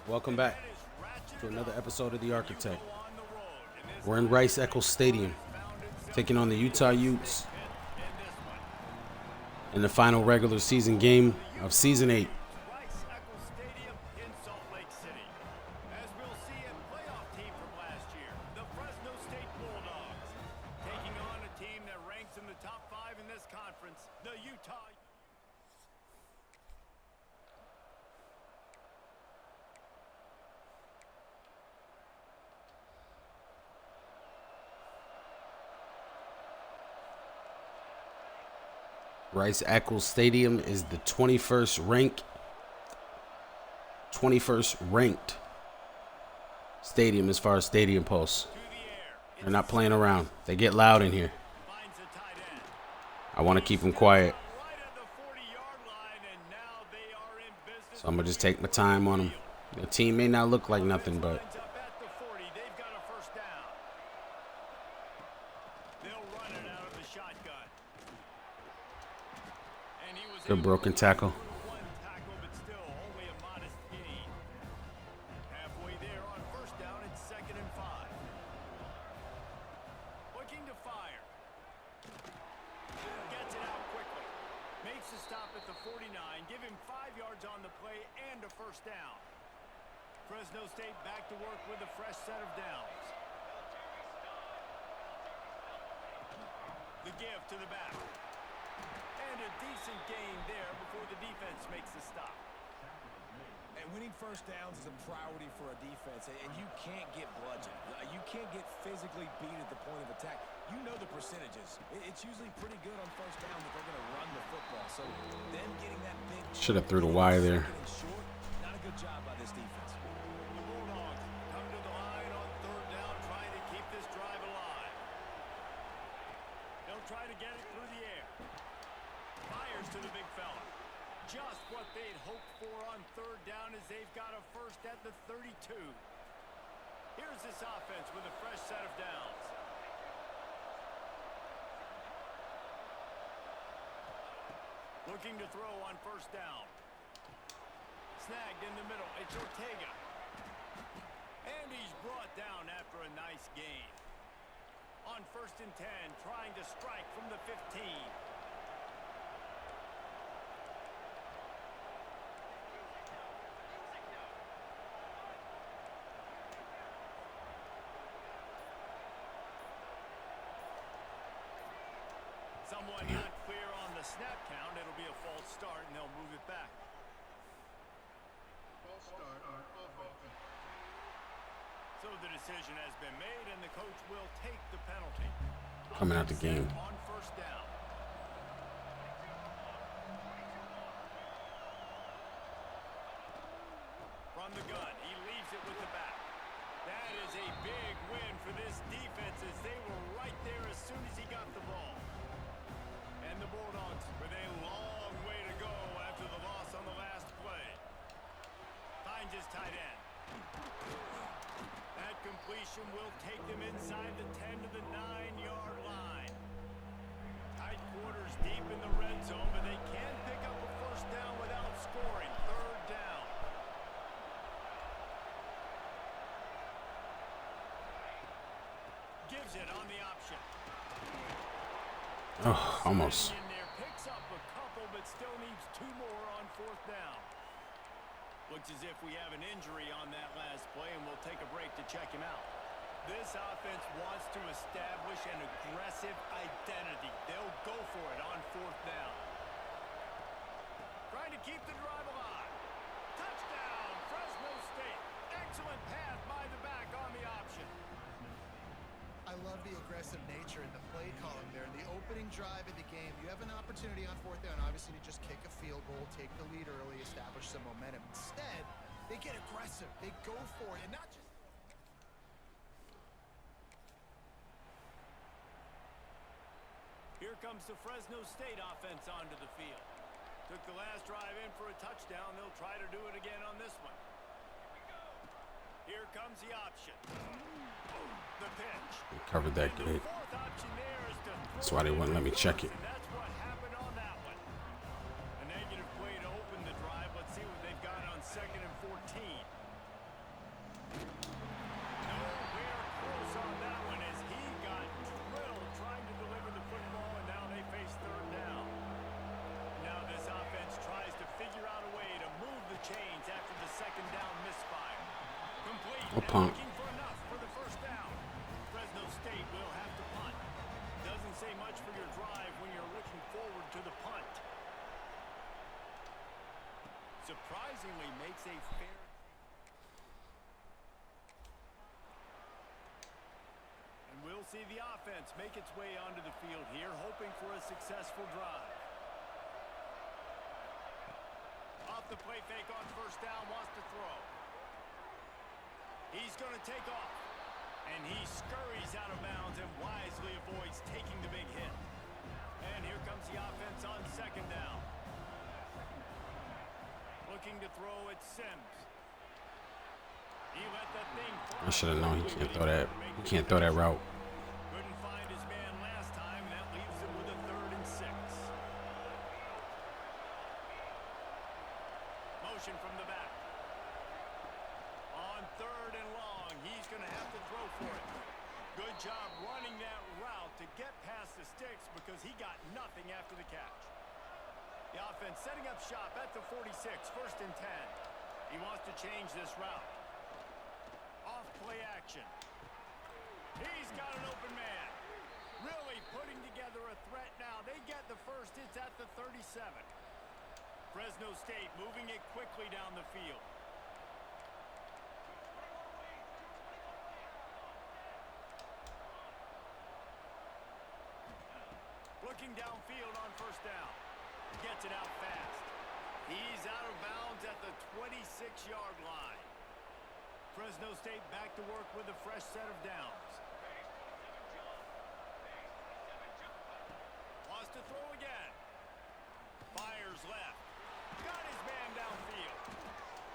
Welcome back to another episode of The Architect. We're in Rice-Eccles Stadium, taking on the Utah Utes in the final regular season game of Season 8. Rice-Eccles Stadium in Salt Lake City. As we'll see, a playoff team from last year, the Fresno State Bulldogs, taking on a team that ranks in the top 5 in this conference, the Utah Utes. Rice-Eccles Stadium is the 21st ranked stadium as far as stadium posts. They're not playing around. They get loud in here. I want to keep them quiet. So I'm going to just take my time on them. The team may not look like nothing, but good broken tackle. Halfway there on first down and 2nd and 5. Looking to fire. Gets it out quickly. Makes a stop at the 49. Give him 5 yards on the play and a first down. Fresno State back to work with a fresh set of downs. The give to the back. And a decent gain there before the defense makes the stop. And winning first downs is a priority for a defense, and you can't get bludgeoned. You can't get physically beat at the point of attack. You know the percentages. It's usually pretty good on first down that they're going to run the football. So them getting that big... Should have threw the Y there. Short, not a good job by this defense. The Bulldogs come to the line on 3rd down, trying to keep this drive alive. They'll try to get it through the air. Fires to the big fella. Just what they'd hoped for on 3rd down as they've got a first at the 32. Here's this offense with a fresh set of downs. Looking to throw on first down. Snagged in the middle. It's Ortega. And he's brought down after a nice gain. On 1st and 10, trying to strike from the 15. Someone not clear on the snap count. It'll be a false start, and they'll move it back. False start on offense. So the decision has been made, and the coach will take the penalty. Coming out the game. On first down. From the gun, he leaves it with the back. That is a big win for this defense as they were right there as soon as he got the ball. And the Bulldogs with a long way to go after the loss on the last play. Finds his tight end. That completion will take them inside the 10 to the 9-yard line. Tight quarters deep in the red zone, but they can pick up a first down without scoring. 3rd down. Gives it on the option. Oh, almost. In there, picks up a couple, but still needs 2 more on 4th down. Looks as if we have an injury on that last play, and we'll take a break to check him out. This offense wants to establish an aggressive identity. They'll go for it on 4th down. Trying to keep the drive alive. Touchdown, Fresno State. Excellent pass by the back on the option. I love the aggressive nature in the play column there. In the opening drive of the game, you have an opportunity on 4th down, obviously, to just kick a field goal, take the lead early, establish some momentum. Instead, they get aggressive. They go for it, and not just... Here comes the Fresno State offense onto the field. Took the last drive in for a touchdown. They'll try to do it again on this one. Here comes the option. The pitch. Covered that good. That's why they wouldn't let me check it. That's what happened on that one. A negative play to open the drive. Let's see what they've got on 2nd and 14. second down misfire. Complete We'll and punt. looking for enough for the first down. Fresno State will have to punt. Doesn't say much for your drive when you're looking forward to the punt. Surprisingly makes a fair... And we'll see the offense make its way onto the field here, hoping for a successful drive. Off the play fake on first down, wants to throw. He's going to take off. And he scurries out of bounds and wisely avoids taking the big hit. And here comes the offense on second down. Looking to throw at Sims. He let that thing fly. I should have known he can't throw that. He can't throw that route. Couldn't find his man last time. That leaves him with a 3rd and 6. Motion from the back. On 3rd and long, he's going to have to throw for it. Good job running that route to get past the sticks because he got nothing after the catch. The offense setting up shop at the 46, 1st and 10. He wants to change this route. Off play action. He's got an open man. Really putting together a threat now. They get the first. It's at the 37. Fresno State moving it quickly down the field. Looking downfield on first down. Gets it out fast. He's out of bounds at the 26-yard line. Fresno State back to work with a fresh set of downs. Wants to throw again. Fires left. Got his man downfield.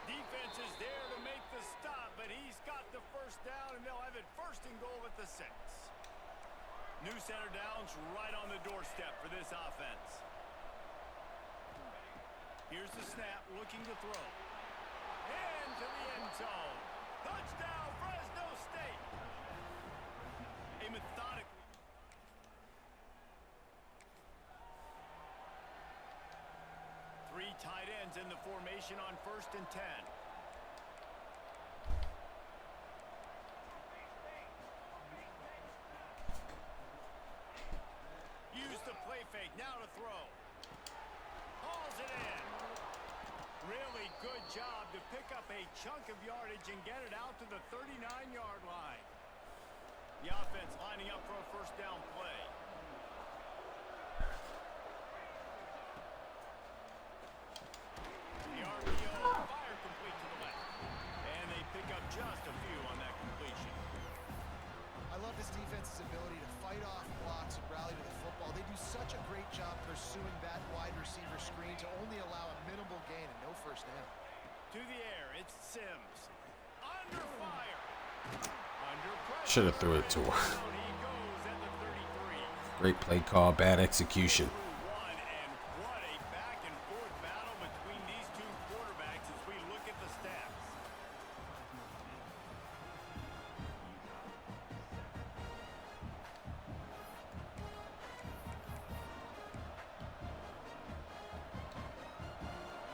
Defense is there to make the stop, but he's got the first down, and they'll have it 1st and goal at the 6. New center downs right on the doorstep for this offense. Here's the snap, looking to throw. Into the end zone. Touchdown, Fresno State. A methodic. Three tight ends in the formation on 1st and 10. Use the play fake, now to throw. Hauls it in. Really good job to pick up a chunk of yardage and get it out to the 39-yard line. The offense lining up for a first down play. The RPO fire complete to the left. And they pick up just a few on that completion. I love this defense's ability to fight off blocks and rally to the football. They do such a great job pursuing that wide receiver screen to only allow a minimal gain and no first down. To the air, it's Sims. Under fire. Under pressure. Should have threw it to her. Down he goes at the 33. Great play call, bad execution. And what a back and forth battle between these two quarterbacks as we look at the stats.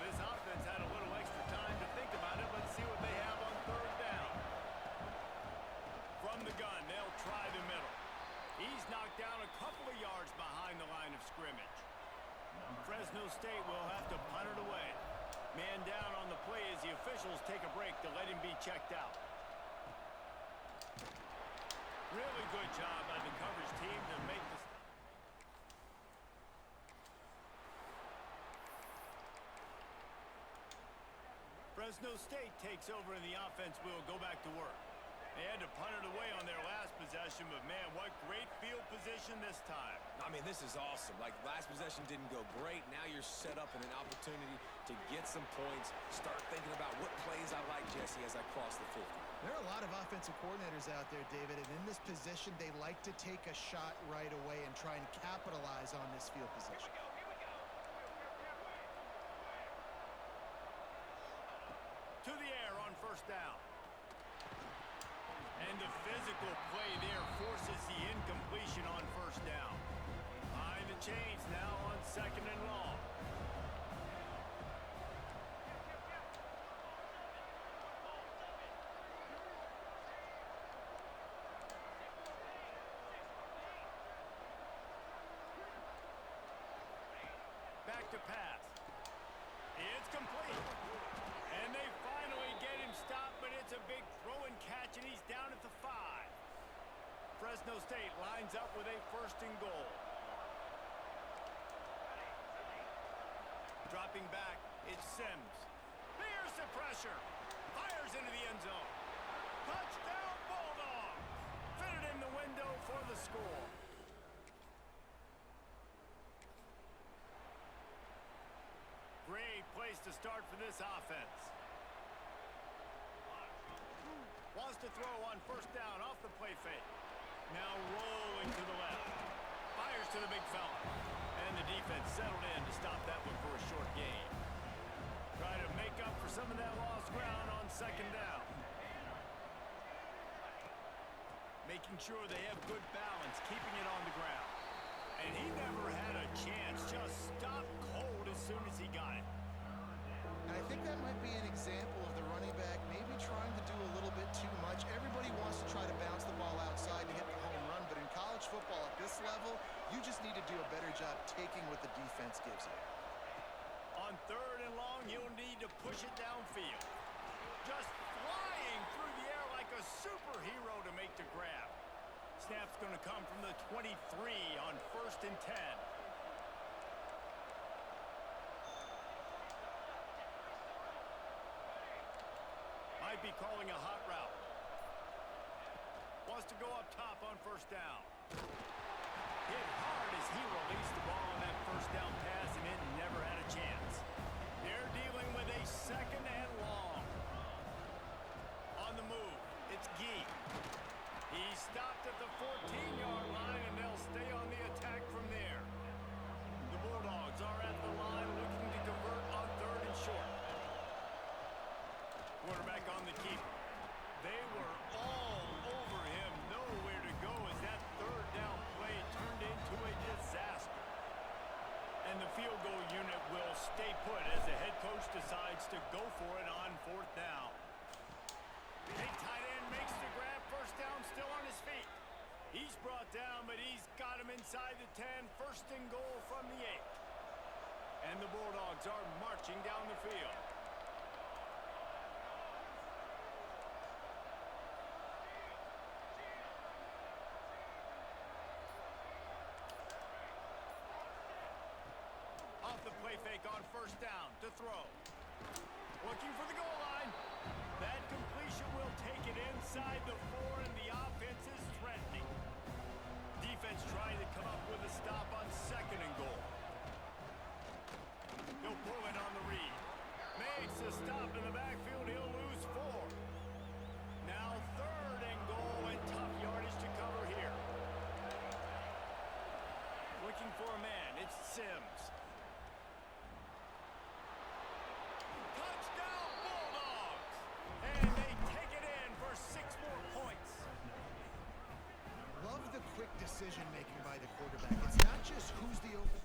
This offense had a little extra time to think about it. Let's see what they have on 3rd down. From the gun, they'll try the middle. He's knocked down a couple of yards behind the line of scrimmage. Fresno State will have to punt it away. Man down on the play as the officials take a break to let him be checked out. Really good job by the coverage team to make the stop. Fresno State takes over and the offense will go back to work. They had to punt it away on their last possession, but man, what great field position this time. I mean, this is awesome. Like, last possession didn't go great. Now you're set up in an opportunity to get some points. Start thinking about what plays I like, Jesse, as I cross the 50. There are a lot of offensive coordinators out there, David, and in this position, they like to take a shot right away and try and capitalize on this field position. To the air on first down. And the physical play there forces the incompletion on first down. Behind the chains now on 2nd and long. pass. It's complete. And they finally get him stopped, but it's a big throw and catch, and he's down at the 5. Fresno State lines up with a 1st and goal. Dropping back, it's Sims. There's the pressure. Fires into the end zone. Touchdown, Bulldogs. Fitted in the window for the score. Great place to start for this offense. Wants to throw on 1st down off the play fake. Now rolling to the left. Fires to the big fella. And the defense settled in to stop that one for a short gain. Try to make up for some of that lost ground on 2nd down. Making sure they have good balance, keeping it on the ground. And he never had a chance, just stopped cold as soon as he got it. And I think that might be an example of the running back maybe trying to do a little bit too much. Everybody wants to try to bounce the ball outside to hit the home run, but in college football at this level, you just need to do a better job taking what the defense gives you. On 3rd and long, he'll need to push it downfield. Just flying through the air like a superhero to make the grab. Snap's going to come from the 23 on 1st and 10. Might be calling a hot route. Wants to go up top on 1st down. Hit hard as he released the ball on that 1st down pass, and it never had a chance. They're dealing with a 2nd and long. On the move, it's Gee. He stopped at the 14-yard line, and they'll stay on the attack from there. The Bulldogs are at the line looking to convert on 3rd and short. Quarterback on the keeper. They were all over him, nowhere to go as that 3rd down play turned into a disaster. And the field goal unit will stay put as the head coach decides to go for it on 4th down. Big tight end makes the grab, 1st down, still on his feet. He's brought down, but he's got him inside the 10, 1st and goal from the 8. And the Bulldogs are marching down the field. Off the play fake on 1st down to throw. Looking for the goal line. That completion will take it inside the 4, and the offense is threatening. Defense trying to come up with a stop on 2nd and goal. He'll pull it on the read. Makes a stop in the backfield. He'll lose 4. Now 3rd and goal, and tough yardage to cover here. Looking for a man. It's Sims. Touchdown, Bulldogs! And they take it in for 6 more points. Love the quick decision-making by the quarterback. It's not just who's the open...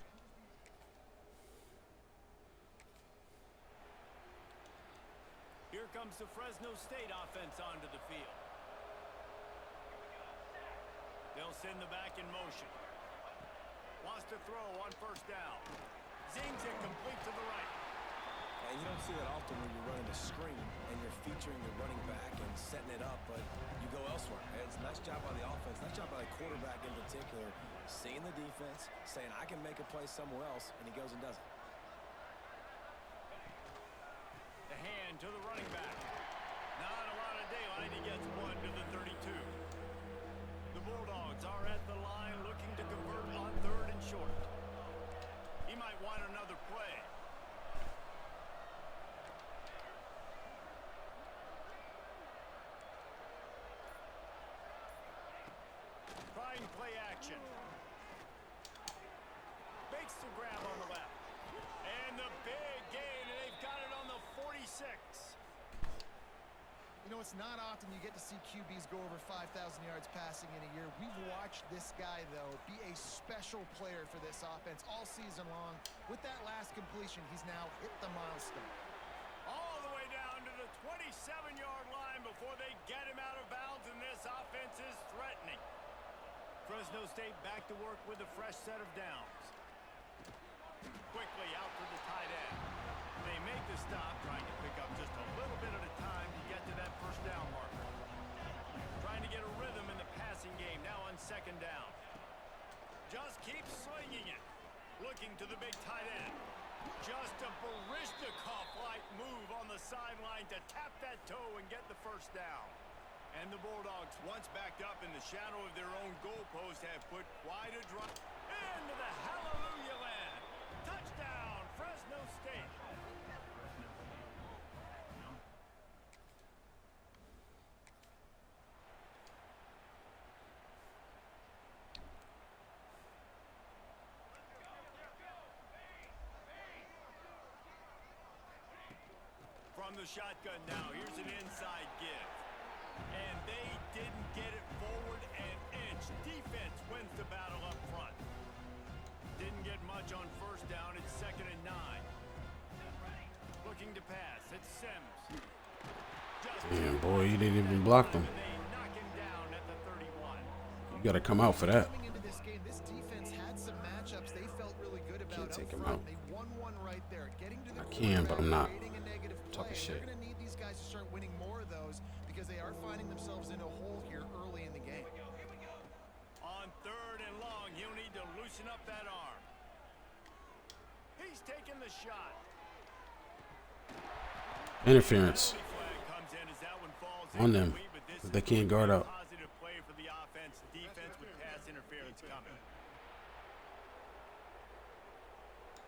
Here comes the Fresno State offense onto the field. They'll send the back in motion. Wants to throw on 1st down. Zings it complete to the right. And you don't see that often when you're running a screen and you're featuring the running back and setting it up, but you go elsewhere. And it's a nice job by the offense, nice job by the quarterback in particular, seeing the defense, saying, I can make a play somewhere else, and he goes and does it. The hand to the running back. Not a lot of daylight. He gets 1 to the 32. The Bulldogs are at the line looking to convert on 3rd and short. He might want another play. Trying play action. Makes the grab on the left. And the big gain, and they've got it on the 46. You know, it's not often you get to see QBs go over 5,000 yards passing in a year. We've watched this guy, though, be a special player for this offense all season long. With that last completion, he's now hit the milestone. All the way down to the 27-yard line before they get him out of bounds, and this offense is threatening. Fresno State back to work with a fresh set of downs. quickly out to the tight end. They make the stop, trying to pick up just a little bit at a time to get to that first down marker. Trying to get a rhythm in the passing game now on second down. Just keep slinging it. Looking to the big tight end. Just a Baryshnikov-like move on the sideline to tap that toe and get the first down. And the Bulldogs, once backed up in the shadow of their own goalpost, have put quite a drive into the hallelujah land. Touchdown, Fresno State. From the shotgun now, here's an inside give. And they didn't get it forward an inch. Defense wins the battle up front. Didn't get much on first down. It's 2nd and 9. Looking to pass. It's Sims. Damn, boy, you didn't even block them. They knock him down at the 31. You got to come out for that. Coming into this game, this defense had some matchups they felt really good about. Can't take up him front. out. They won one right there. Getting to the I can, but I'm not. creating a negative Talking play. shit. They're going to need these guys to start winning more of those because they are finding themselves in a hole here early in the game. On 3rd and long, he'll need to loosen up that arm. He's taking the shot. Interference Flag comes in as that one falls on them. incomplete, but this They is can't guard a up. positive play for the offense. Defense with pass interference coming.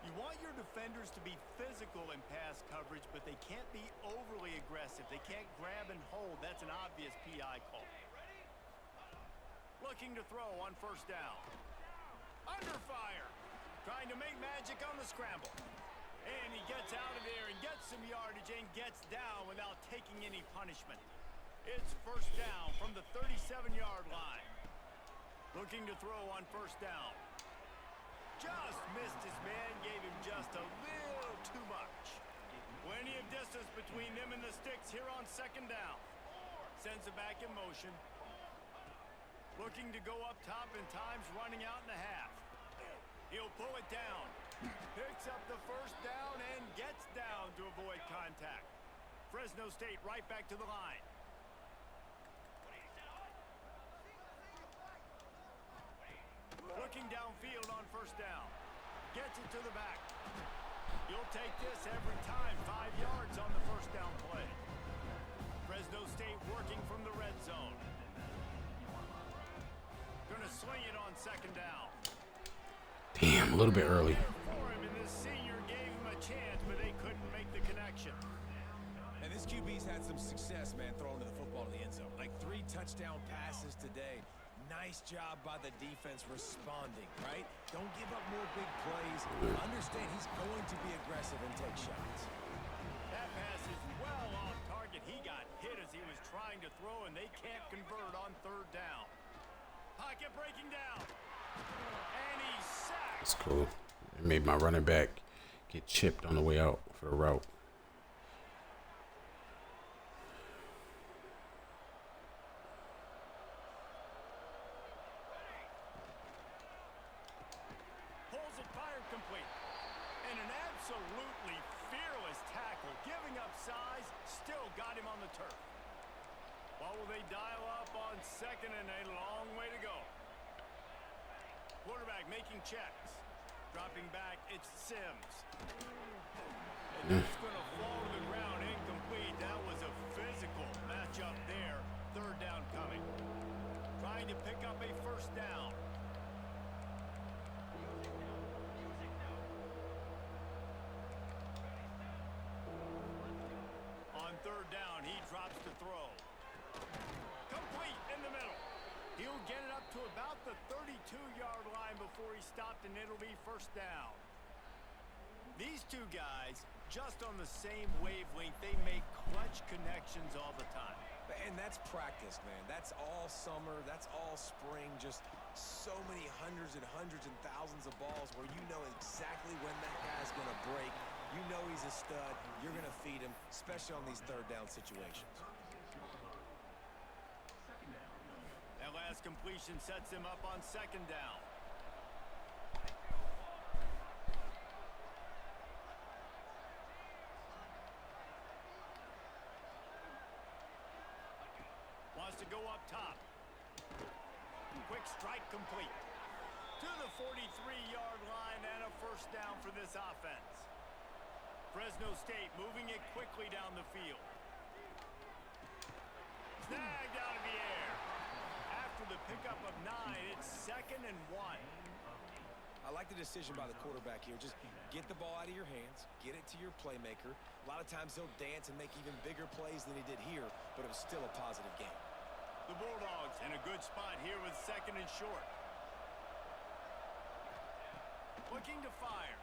You want your defenders to be physical in pass coverage, but they can't be overly aggressive. They can't grab and hold. That's an obvious PI call. Looking to throw on first down. Under fire. Trying to make magic on the scramble. And he gets out of there and gets some yardage and gets down without taking any punishment. It's first down from the 37-yard line. Looking to throw on first down. Just missed his man, gave him just a little too much. Plenty of distance between them and the sticks here on second down. Sends it back in motion. Looking to go up top and time's running out in the half. He'll pull it down. Picks up the first down and gets down to avoid contact. Fresno State right back to the line. Looking downfield on first down. Gets it to the back. You'll take this every time. 5 yards on the first down play. Fresno State working from the red zone. Gonna swing it on second down. Damn, a little bit early. For him, and this senior gave him a chance, but they couldn't make the connection. And this QB's had some success, man, throwing the football to the end zone. Like 3 touchdown passes today. Nice job by the defense responding, right? Don't give up more big plays. Understand he's going to be aggressive and take shots. That pass is well off target. He got hit as he was trying to throw, and they can't convert on third down. Pocket breaking down. And he's sacked. That's cool. It made my running back get chipped on the way out for the route. Pulls it, fired complete. And an absolutely fearless tackle. Giving up size, still got him on the turf. What will they dial up on second and a long way to go? Quarterback making checks. Dropping back, it's Sims. And that's going to fall to the ground incomplete. That was a physical matchup there. Third down coming. Trying to pick up a first down. On third down, he drops to throw. Complete in the middle. He'll get it up to about the 32-yard line before he stopped, and it'll be first down. These two guys, just on the same wavelength, they make clutch connections all the time. And that's practice, man. That's all summer. That's all spring. Just so many hundreds and thousands of balls where you know exactly when that guy's going to break. You know he's a stud. You're going to feed him, especially on these third down situations. That last completion sets him up on second down. to go up top. Quick strike complete. To the 43-yard line and a first down for this offense. Fresno State moving it quickly down the field. Snagged out of the air. After the pickup of 9, it's 2nd and 1. I like the decision by the quarterback here. Just get the ball out of your hands, get it to your playmaker. A lot of times he'll dance and make even bigger plays than he did here, but it was still a positive game. The Bulldogs in a good spot here with 2nd and short. Looking to fire.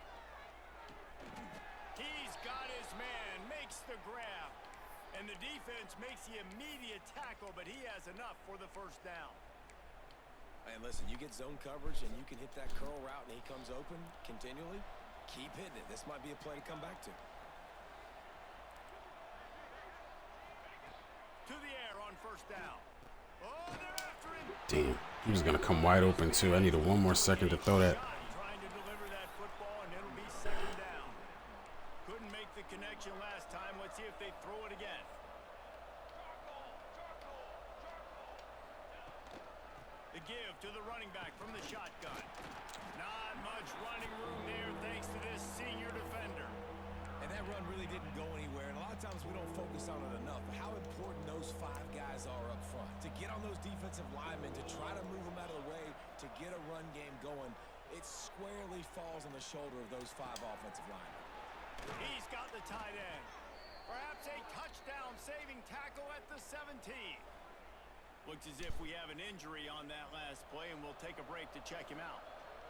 He's got his man, makes the grab. And the defense makes the immediate tackle, but he has enough for the first down. And listen, you get zone coverage and you can hit that curl route and he comes open continually, keep hitting it. This might be a play to come back to. To the air on first down. Oh, they're after him. Damn, he was gonna come wide open too. I needed 1 more second to throw that. Trying to deliver that football, and it'll be 2nd down. Couldn't make the connection last time. Let's see if they throw it again. The give to the running back from the shotgun. Not much running room there thanks to this senior defender. And that run really didn't go anywhere. And a lot of times we don't focus on it enough. How important those 5 guys are up front. To get on those defensive linemen, to try to move them out of the way, to get a run game going, it squarely falls on the shoulder of those 5 offensive linemen. He's got the tight end. Perhaps a touchdown-saving tackle at the 17. Looks as if we have an injury on that last play, and we'll take a break to check him out.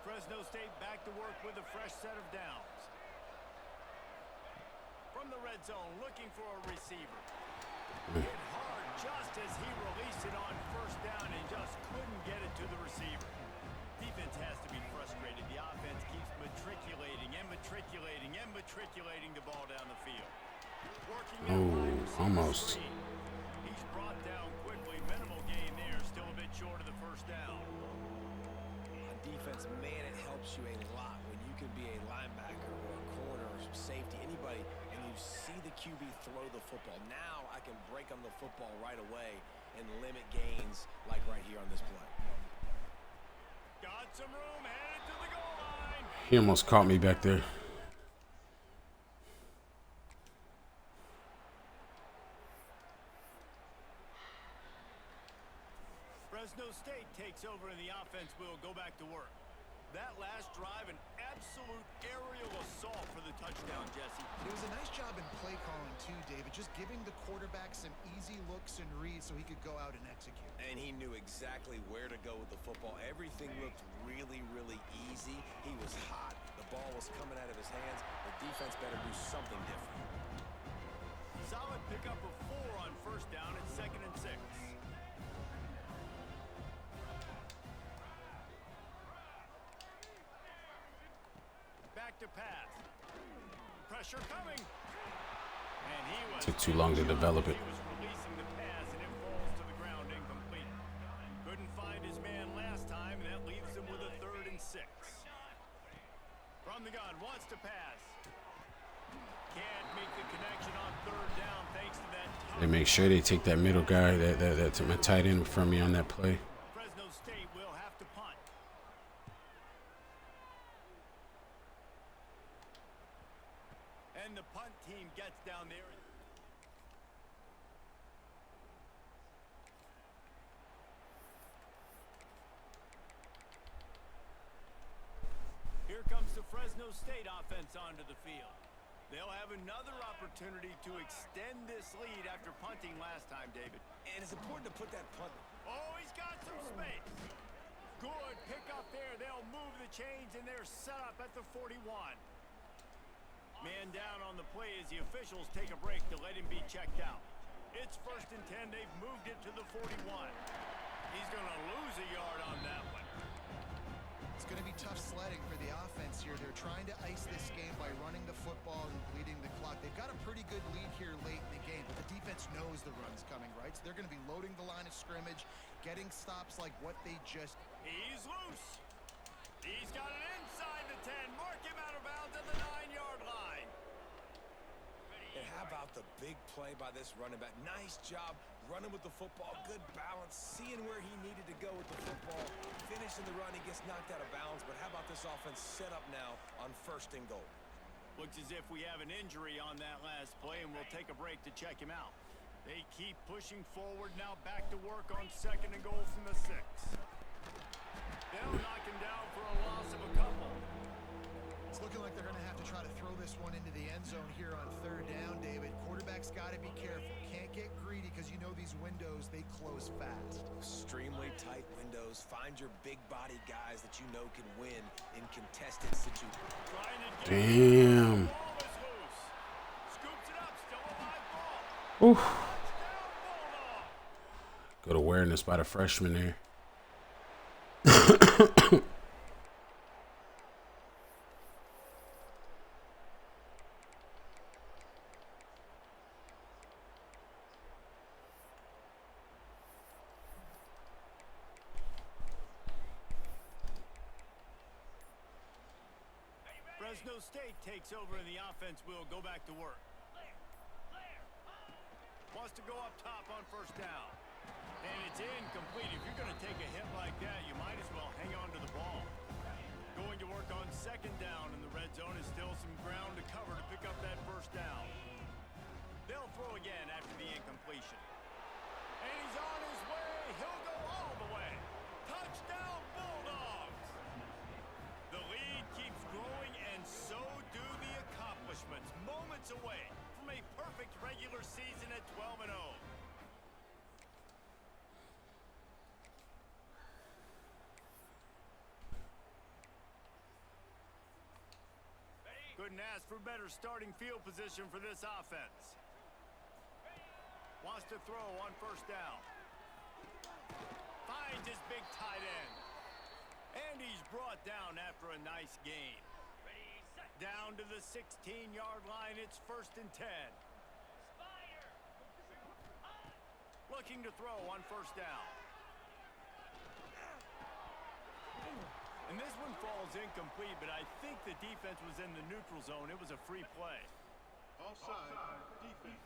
Fresno State back to work with a fresh set of downs. From the red zone, looking for a receiver. Hit hard just as he released it on first down and just couldn't get it to the receiver. Defense has to be frustrated. The offense keeps matriculating and matriculating and matriculating the ball down the field. Working that wide receiver almost. screen. He's brought down quickly. Minimal gain there. Still a bit short of the first down. On defense, man, it helps you a lot when you can be a linebacker or a corner or safety, anybody, and you see the QB throw the football. Now I can break on the football right away and limit gains like right here on this play. Got some room, headed to the goal line. He almost caught me back there. Fresno State takes over and the offense will go back to work. That last drive, an absolute aerial assault for the touchdown, Jesse. It was a nice job in play calling too, David, just giving the quarterback some easy looks and reads so he could go out and execute. And he knew exactly where to go with the football. Everything looked really, really easy. He was hot. The ball was coming out of his hands. The defense better do something different. Solid pickup of 4 on first down at 2nd and 6. Back to pass. Pressure coming. And he was Took too long to develop it. He was releasing the pass and it falls to the ground incomplete. Couldn't find his man last time, and that leaves him with a 3rd and 6. From the gun, wants to pass. Can't make the connection on 3rd down thanks to that. They make sure they take that middle guy, that's my tight end from me on that play. Fresno State will have to punt. And the punt team gets down there. Here comes the Fresno State offense onto the field. They'll have another opportunity to extend this lead after punting last time, David. And it's important to put that punt. Oh, he's got some space. Good pick up there. They'll move the chains, and they're set up at the 41. Man down on the play as the officials take a break to let him be checked out. It's 1st and 10. They've moved it to the 41. He's going to lose a yard on that one. It's going to be tough sledding for the offense here. They're trying to ice this game by running the football and bleeding the clock. They've got a pretty good lead here late in the game, but the defense knows the run's coming, right? So they're going to be loading the line of scrimmage, getting stops like what they just... He's loose. He's got it inside the 10. Mark him out of bounds at the 9-yard line. And how about the big play by this running back? Nice job running with the football, good balance, seeing where he needed to go with the football, finishing the run. He gets knocked out of bounds, but how about this offense set up now on 1st and goal? Looks as if we have an injury on that last play, and we'll take a break to check him out. They keep pushing forward now, back to work on 2nd and goal from the 6. They'll knock him down for a loss of a couple. It's looking like they're going to have to try to throw this one into the end zone here on 3rd down, David. Quarterback's got to be careful. Can't get greedy because you know these windows, they close fast. Extremely tight windows. Find your big body guys that you know can win in contested situations. Damn. Ball is loose. Scoops it up, still a live ball. Oof. Good awareness by the freshman there. Fresno State takes over in the offense. Will go back to work. Wants to go up top on 1st down. And it's incomplete. If you're going to take a hit like that, you might as well hang on to the ball. Going to work on 2nd down in the red zone is still some ground to cover to pick up that 1st down. They'll throw again after the incompletion. And he's on his way. He'll go all the way. Touchdown, Bulldogs! The lead keeps growing, and so do the accomplishments. Moments away from a perfect regular season at 12-0. Couldn't ask for better starting field position for this offense. Wants to throw on 1st down. Finds his big tight end. And he's brought down after a nice gain. Down to the 16-yard line, it's 1st and 10. Looking to throw on 1st down. And this one falls incomplete, but I think the defense was in the neutral zone. It was a free play. Offside, defense.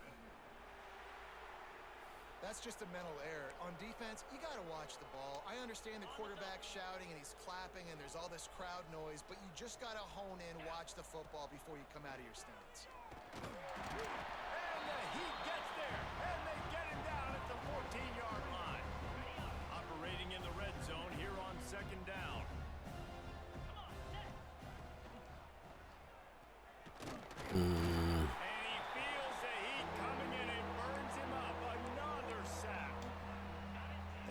That's just a mental error. On defense, you got to watch the ball. I understand the quarterback shouting and he's clapping and there's all this crowd noise, but you just got to hone in, watch the football before you come out of your stance. And the Heat gets there, and they get him down at the 14-yard line. Operating in the red zone here on 2nd down. And he feels the heat coming in and burns him up. Another sack.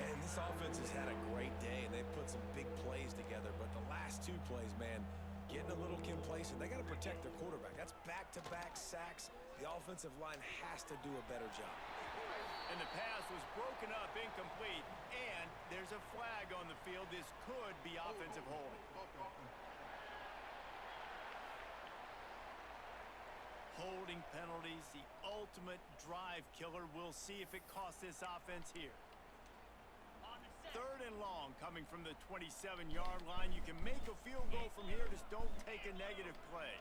And this offense has had a great day, and they've put some big plays together. But the last 2 plays, man, getting a little complacent. They got to protect their quarterback. That's back-to-back sacks. The offensive line has to do a better job. And the pass was broken up, incomplete. And there's a flag on the field. This could be offensive holding. Holding penalties, the ultimate drive killer. We'll see if it costs this offense here. 3rd and long coming from the 27-yard line. You can make a field goal from here. Just don't take a negative play.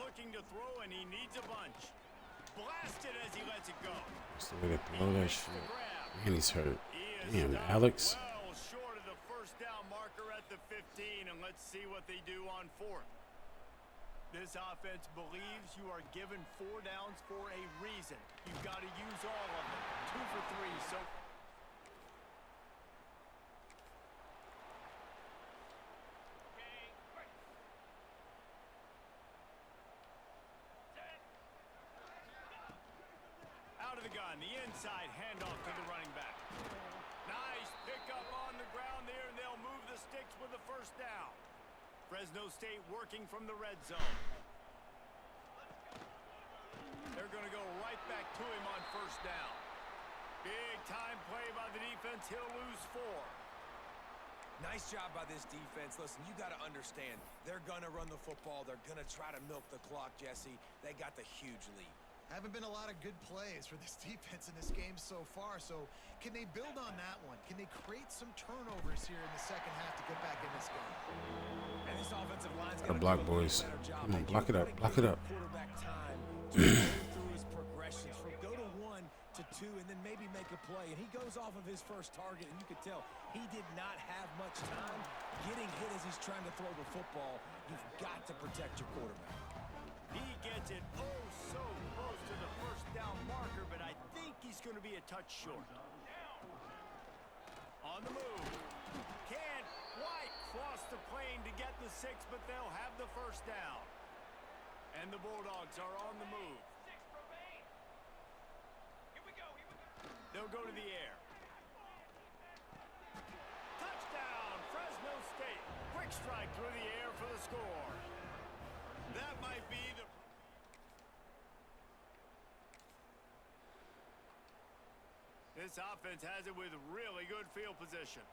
Looking to throw, and he needs a bunch. Blasted as he lets it go. Still gonna throw that shit. And he's hurt. He Damn, stopped Alex. well short of the 1st down marker at the 15, and let's see what they do on 4th. This offense believes you are given 4 downs for a reason. You've got to use all of them. 2 for 3, so... Out of the gun, the inside handoff to the running back. Nice pickup on the ground there, and they'll move the sticks with the 1st down. Fresno State working from the red zone. They're going to go right back to him on 1st down. Big time play by the defense. He'll lose 4. Nice job by this defense. Listen, you got to understand, they're going to run the football. They're going to try to milk the clock, Jesse. They got the huge lead. Haven't been a lot of good plays for this defense in this game so far, so can they build on that one? Can they create some turnovers here in the second half to get back in this game? And this offensive line's Gotta gonna block, do a boys. better job. Come on, They block it up, gotta block give it up. the quarterback time to go through his progressions from go to 1 to 2 and then maybe make a play. And he goes off of his first target, and you could tell he did not have much time getting hit as he's trying to throw the football. You've got to protect your quarterback. He gets it oh so close to the first down marker, but I think he's going to be a touch short. On the move. Can't quite cross the plane to get the 6, but they'll have the first down. And the Bulldogs are on the move. They'll go to the air. Touchdown, Fresno State. Quick strike through the air for the score. That might be the... This offense has it with really good field position.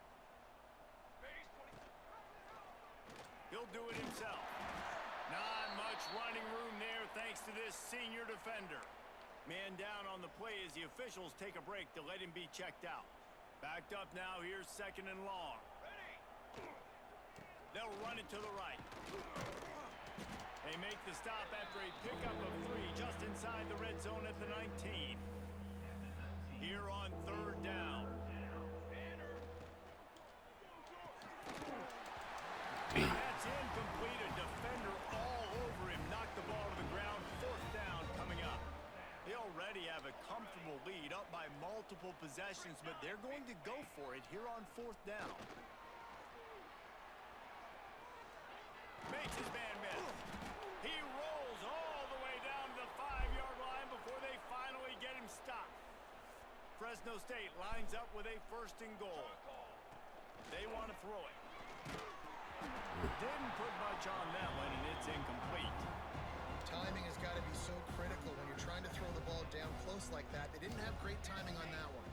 He'll do it himself. Not much running room there thanks to this senior defender. Man down on the play as the officials take a break to let him be checked out. Backed up now, here's 2nd and long. They'll run it to the right. They make the stop after a pickup of 3 just inside the red zone at the 19. Here on 3rd down. That's incomplete. A defender all over him. Knocked the ball to the ground. 4th down coming up. They already have a comfortable lead up by multiple possessions, but they're going to go for it here on 4th down. Makes his man miss. He rolls all the way down to the 5-yard line before they finally get him stopped. Fresno State lines up with a 1st and goal. They want to throw it. Didn't put much on that one, and it's incomplete. Timing has got to be so critical when you're trying to throw the ball down close like that. They didn't have great timing on that one.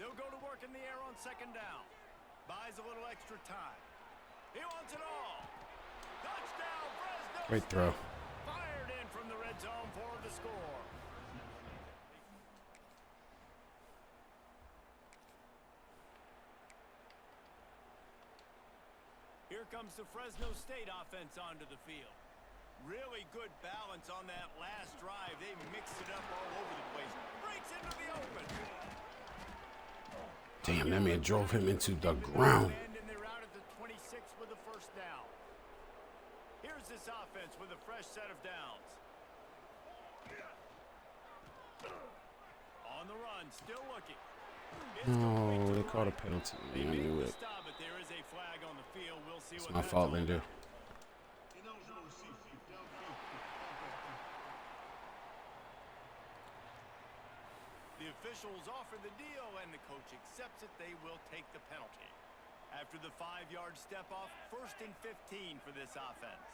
They'll go to work in the air on 2nd down. Buys a little extra time. He wants it all. Touchdown, Fresno Great throw. Fired in from the red zone for the score. Here comes the Fresno State offense onto the field. Really good balance on that last drive. They mixed it up all over the place. Breaks into the open. Damn, that man drove him into the ground. And they're out at the 26 with the 1st down. Here's this offense with a fresh set of downs. On the run, still looking. No, they called a penalty. I knew it. Stop it. There is a flag on the field. We'll see It's what my that's fault, all Linder. about. The officials offer the deal, and the coach accepts it. They will take the penalty. After the 5-yard step-off, 1st and 15 for this offense.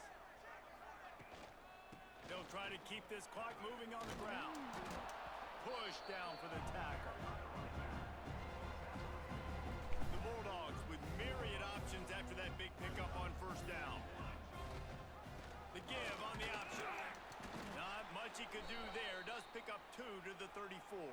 They'll try to keep this clock moving on the ground. Push down for the tackle. The Bulldogs with myriad options after that big pickup on 1st down. The give on the option. Not much he could do there. Does pick up 2 to the 34.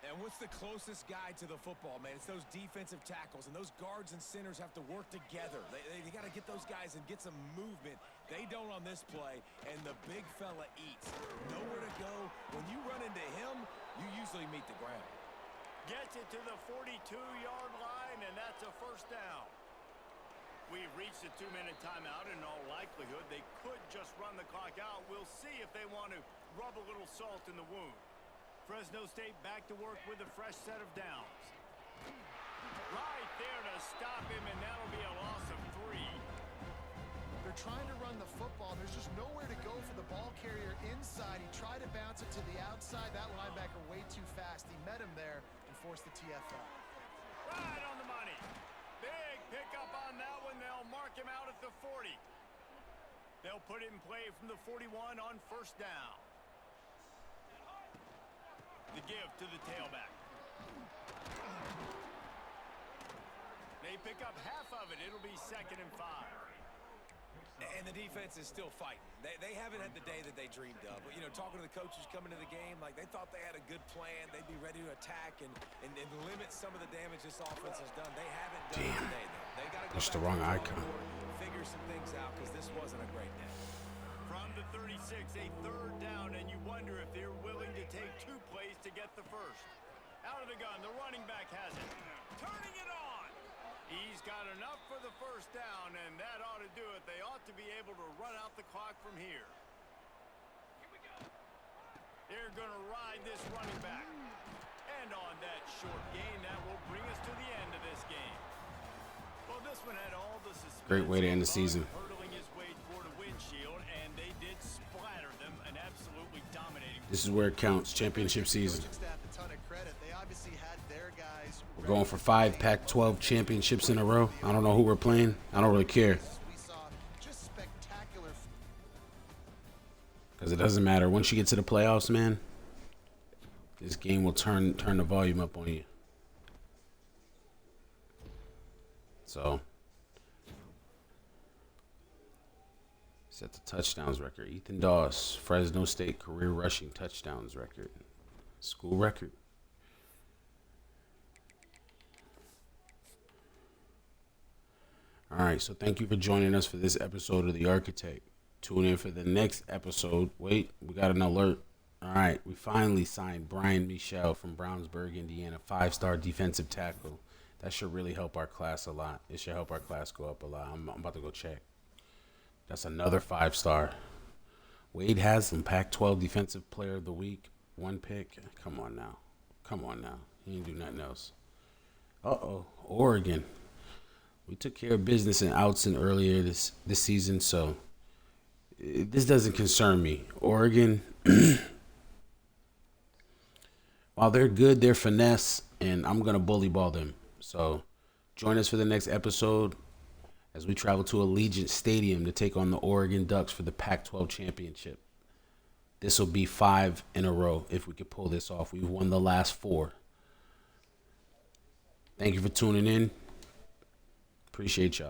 And what's the closest guy to the football, man? It's those defensive tackles, and those guards and centers have to work together. They got to get those guys and get some movement. They don't on this play, and the big fella eats. Nowhere to go. When you run into him, you usually meet the ground. Gets it to the 42-yard line, and that's a 1st down. We've reached a 2-minute timeout. In all likelihood, they could just run the clock out. We'll see if they want to rub a little salt in the wound. Fresno State back to work with a fresh set of downs. Right there to stop him, and that'll be a loss of 3. They're trying to run the football. There's just nowhere to go for the ball carrier inside. He tried to bounce it to the outside. That linebacker way too fast. He met him there and forced the TFL. Right on the money. Big pickup on that one. They'll mark him out at the 40. They'll put it in play from the 41 on 1st down. The give to the tailback. They pick up half of it. It'll be 2nd and 5. And the defense is still fighting. They haven't had the day that they dreamed of. You know, talking to the coaches coming to the game, like they thought they had a good plan. They'd be ready to attack and limit some of the damage this offense has done. They haven't done it today, though. They got to go That's back the wrong to icon. board, figure some things out because this wasn't a great day. From the 36, a third down, and you wonder if they're willing to take 2 plays to get the first. Out of the gun, the running back has it. Turning it on. He's got enough for the first down, and that ought to do it. They ought to be able to run out the clock from here. They're going to ride this running back. And on that short gain, that will bring us to the end of this game. Well, this one had all the suspense. Great way to end the season. Hurtling his way toward a windshield, and they did splatter them and absolutely dominating. This is where it counts. Championship season. Coaching staff a ton of credit. They obviously had their guys. We're going for 5 Pac-12 championships in a row. I don't know who we're playing. I don't really care. We saw just spectacular. Because it doesn't matter. Once you get to the playoffs, man, this game will turn the volume up on you. So, set the touchdowns record. Ethan Doss, Fresno State career rushing touchdowns record. School record. All right, so thank you for joining us for this episode of The Architect. Tune in for the next episode. Wait, we got an alert. All right, we finally signed Brian Michelle from Brownsburg, Indiana, 5-star defensive tackle. That should really help our class a lot. It should help our class go up a lot. I'm about to go check. That's another 5-star. Wade Haslam, Pac-12 Defensive Player of the Week. 1 pick. Come on now. Come on now. He ain't do nothing else. Uh-oh. Oregon. We took care of business in Outson earlier this season, so this doesn't concern me. Oregon, while they're good, they're finesse, and I'm going to bully ball them. So join us for the next episode as we travel to Allegiant Stadium to take on the Oregon Ducks for the Pac-12 Championship. This will be 5 in a row if we could pull this off. We've won the last 4. Thank you for tuning in. Appreciate y'all.